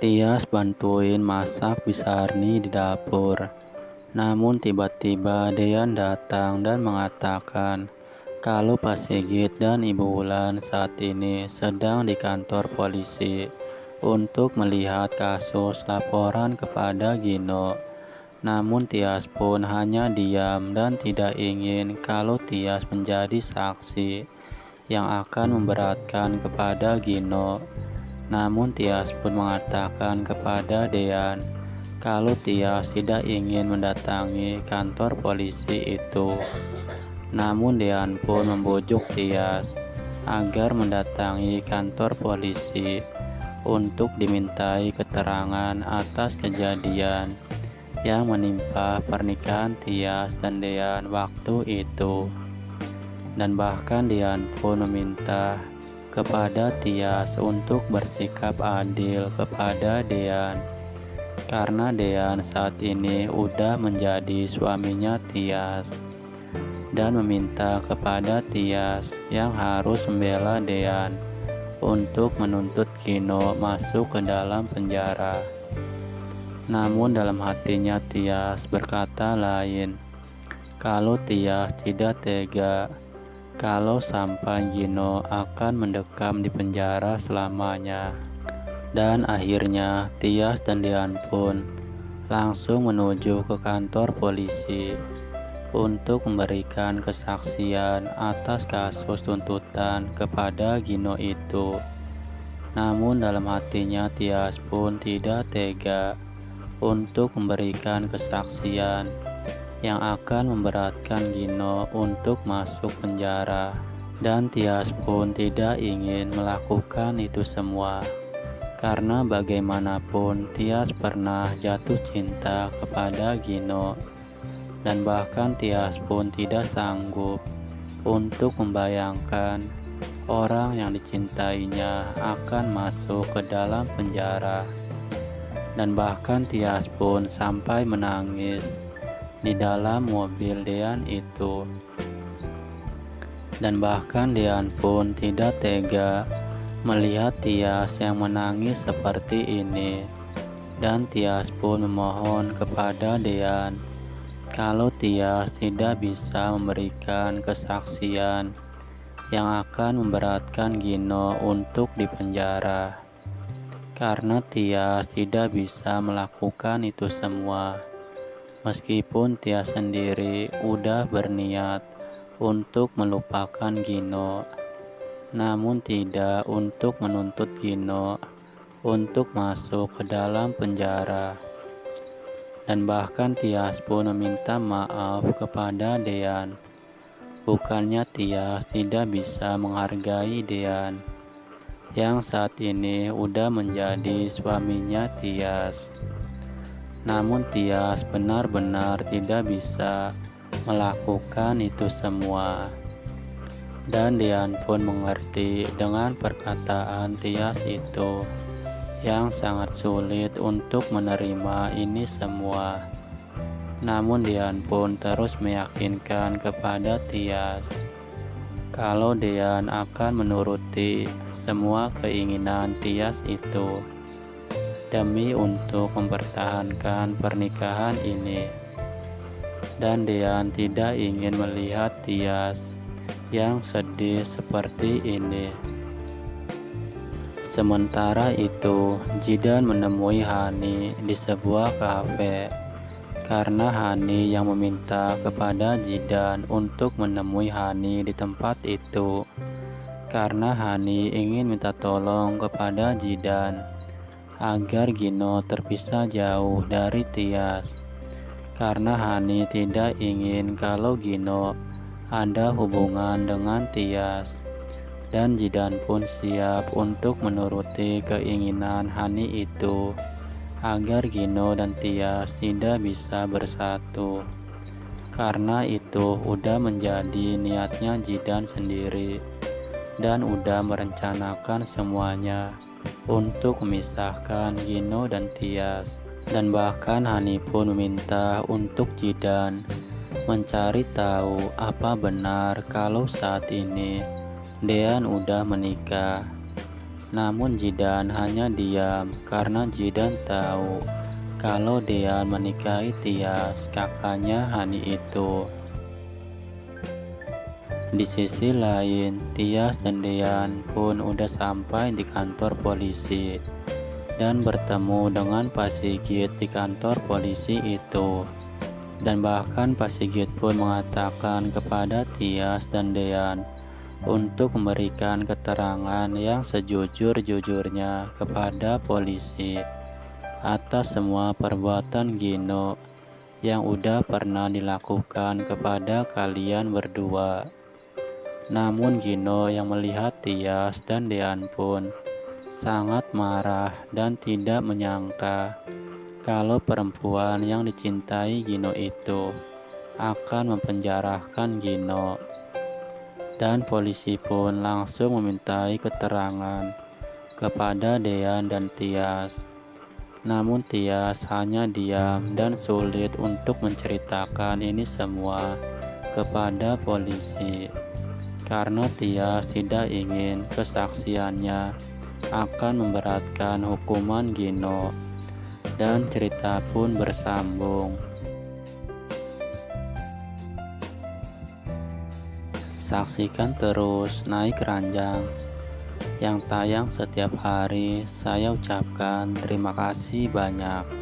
Tias bantuin masak Bisarni di dapur. Namun tiba-tiba Dean datang dan mengatakan kalau Pak Sigit dan Ibu Wulan saat ini sedang di kantor polisi untuk melihat kasus laporan kepada Gino. Namun Tias pun hanya diam dan tidak ingin kalau Tias menjadi saksi yang akan memberatkan kepada Gino. Namun Tias pun mengatakan kepada Dean kalau Tias tidak ingin mendatangi kantor polisi itu. Namun Dean pun membujuk Tias agar mendatangi kantor polisi untuk dimintai keterangan atas kejadian yang menimpa pernikahan Tias dan Dean waktu itu. Dan bahkan Dean pun meminta kepada Tias untuk bersikap adil kepada Dean, karena Dean saat ini udah menjadi suaminya Tias, dan meminta kepada Tias yang harus membela Dean untuk menuntut Gino masuk ke dalam penjara. Namun dalam hatinya Tias berkata lain, kalau Tias tidak tega kalau sampai Gino akan mendekam di penjara selamanya. Dan akhirnya Tias dan Dean pun langsung menuju ke kantor polisi untuk memberikan kesaksian atas kasus tuntutan kepada Gino itu. Namun dalam hatinya Tias pun tidak tega untuk memberikan kesaksian yang akan memberatkan Gino untuk masuk penjara, dan Tias pun tidak ingin melakukan itu semua karena bagaimanapun Tias pernah jatuh cinta kepada Gino, dan bahkan Tias pun tidak sanggup untuk membayangkan orang yang dicintainya akan masuk ke dalam penjara. Dan bahkan Tias pun sampai menangis di dalam mobil Dean itu. Dan bahkan Dean pun tidak tega melihat Tias yang menangis seperti ini. Dan Tias pun memohon kepada Dean kalau Tias tidak bisa memberikan kesaksian yang akan memberatkan Gino untuk dipenjara, karena Tias tidak bisa melakukan itu semua. Meskipun Tias sendiri udah berniat untuk melupakan Gino, namun tidak untuk menuntut Gino untuk masuk ke dalam penjara. Dan bahkan Tias pun meminta maaf kepada Dean. Bukannya Tias tidak bisa menghargai Dean, yang saat ini udah menjadi suaminya Tias. Namun Tias benar-benar tidak bisa melakukan itu semua. Dan Dean pun mengerti dengan perkataan Tias itu, yang sangat sulit untuk menerima ini semua. Namun Dean pun terus meyakinkan kepada Tias kalau Dean akan menuruti semua keinginan Tias itu demi untuk mempertahankan pernikahan ini. Dan Dean tidak ingin melihat Tias yang sedih seperti ini. Sementara itu, Jidan menemui Hani di sebuah kafe, karena Hani yang meminta kepada Jidan untuk menemui Hani di tempat itu, karena Hani ingin minta tolong kepada Jidan agar Gino terpisah jauh dari Tias, karena Hani tidak ingin kalau Gino ada hubungan dengan Tias. Dan Jidan pun siap untuk menuruti keinginan Hani itu agar Gino dan Tias tidak bisa bersatu, karena itu udah menjadi niatnya Jidan sendiri dan udah merencanakan semuanya untuk memisahkan Gino dan Tias. Dan bahkan Hani pun meminta untuk Jidan mencari tahu apa benar kalau saat ini Dean udah menikah. Namun Jidan hanya diam karena Jidan tahu kalau Dean menikahi Tias, kakaknya Hani itu. Di sisi lain, Tias dan Dean pun udah sampai di kantor polisi dan bertemu dengan Pak Sigit di kantor polisi itu. Dan bahkan Pak Sigit pun mengatakan kepada Tias dan Dean untuk memberikan keterangan yang sejujur-jujurnya kepada polisi atas semua perbuatan Gino yang udah pernah dilakukan kepada kalian berdua. Namun Gino yang melihat Tias dan Dean pun sangat marah dan tidak menyangka kalau perempuan yang dicintai Gino itu akan mempenjarakan Gino. Dan polisi pun langsung memintai keterangan kepada Dean dan Tias. Namun Tias hanya diam dan sulit untuk menceritakan ini semua kepada polisi karena Tias tidak ingin kesaksiannya akan memberatkan hukuman Gino. Dan cerita pun bersambung. Saksikan terus Naik Ranjang yang tayang setiap hari. Saya ucapkan terima kasih banyak.